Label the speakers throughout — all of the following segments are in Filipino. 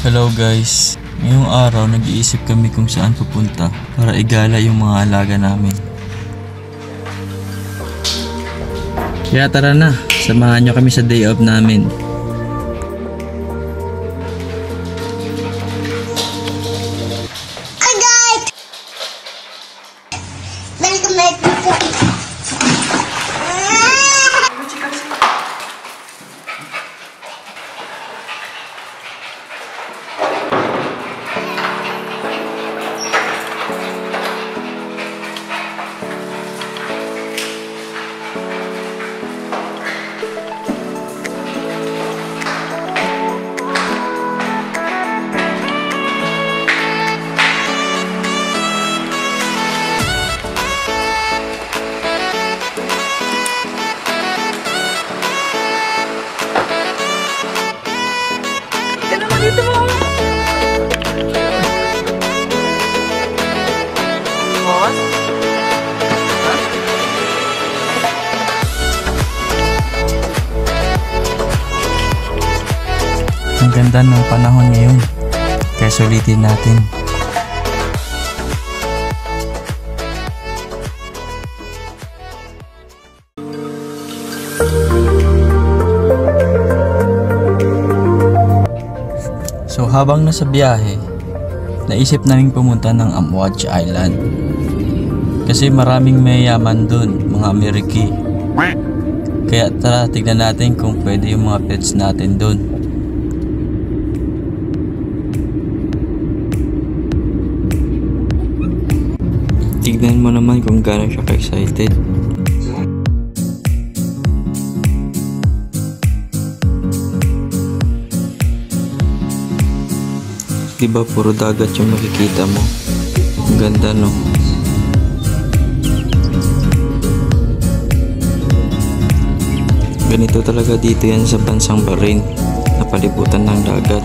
Speaker 1: Hello guys, ngayong araw nag-iisip kami kung saan pupunta para igala yung mga alaga namin. Kaya tara na, samahan nyo kami sa day off namin. Ang ganda ng panahon ngayon, kaya sulitin natin. So habang nasa biyahe, naisip naming pumunta ng Amwaj Island. Kasi maraming mayayaman dun, mga Ameriki. Kaya tara, tignan natin kung pwede yung mga pets natin dun. Tignan mo naman kung gaano siya ka-excited. Diba puro dagat yung makikita mo? Ang ganda, no? Ganito talaga dito yan sa bansang Bahrain, na palibutan ng dagat.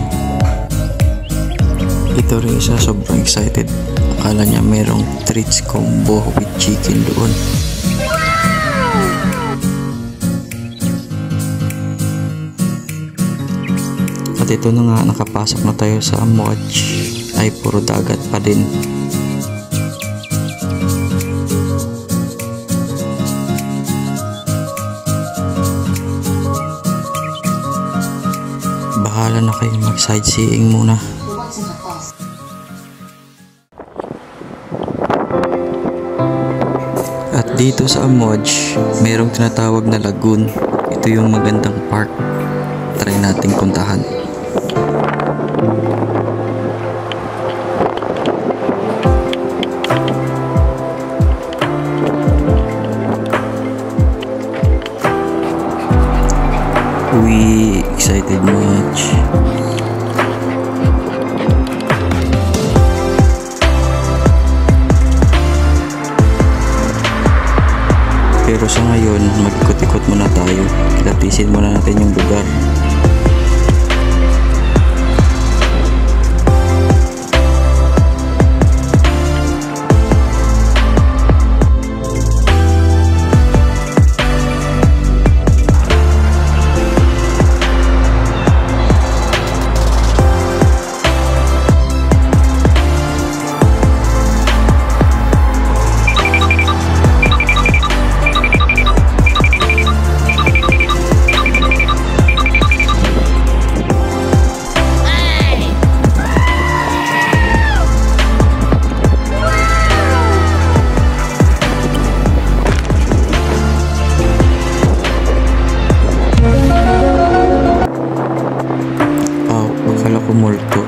Speaker 1: Ito rin isa, sobrang excited. Akala niya merong treats combo with chicken doon. At ito na nga, nakapasok na tayo sa Amwaj. Ay puro dagat pa din. Bahala na kayo, mag sightseeing muna. At dito sa Amwaj, merong tinatawag na lagoon. Ito yung magandang park. Try nating puntahan. We excited much. Pero sa ngayon, mag-ikot-ikot muna tayo. Kilatisin muna natin yung lugar. Multo.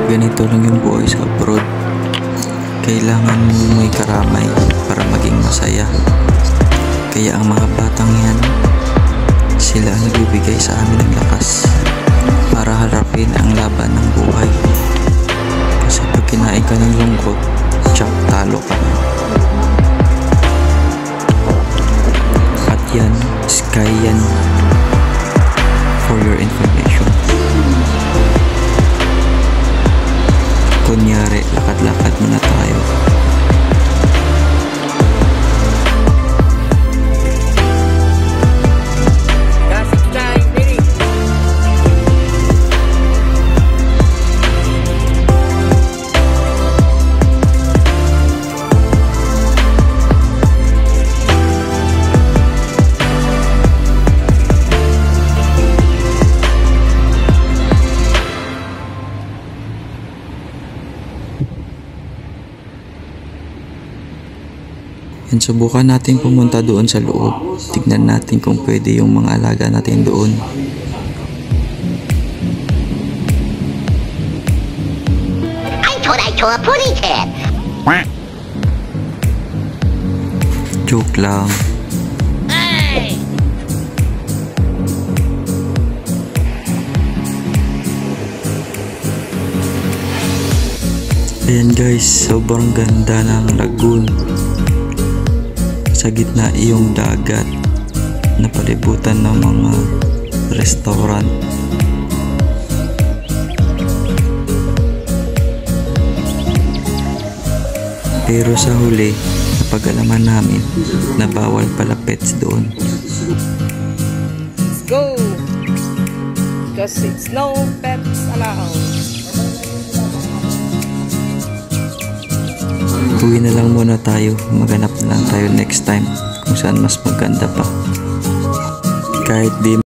Speaker 1: Ganito lang yung buhay sa abroad. Kailangan may karamay para maging masaya. Kaya ang mga batang yan, sila ang nagbibigay sa amin ng lakas para harapin ang laban ng buhay. Kasi pag kinain ka ng lungkot, tsak, talo ka. At yan, sky yan, for your information. Kunyari, lakad-lakad muna tayo. And subukan natin pumunta doon sa loob. Tignan natin kung pwede yung mga alaga natin doon.
Speaker 2: I saw a pony cat.
Speaker 1: Joke lang.
Speaker 2: Hey!
Speaker 1: Ayan guys, sobrang ganda ng lagoon. Sa gitna yung dagat na palibutan ng mga restaurant. Pero sa huli, napag-alaman namin na bawal pala pets doon.
Speaker 3: Let's go! Because it's no pets allowed.
Speaker 1: Uwi na lang muna tayo. Maghanap na lang tayo next time kung saan mas maganda pa. Kahit di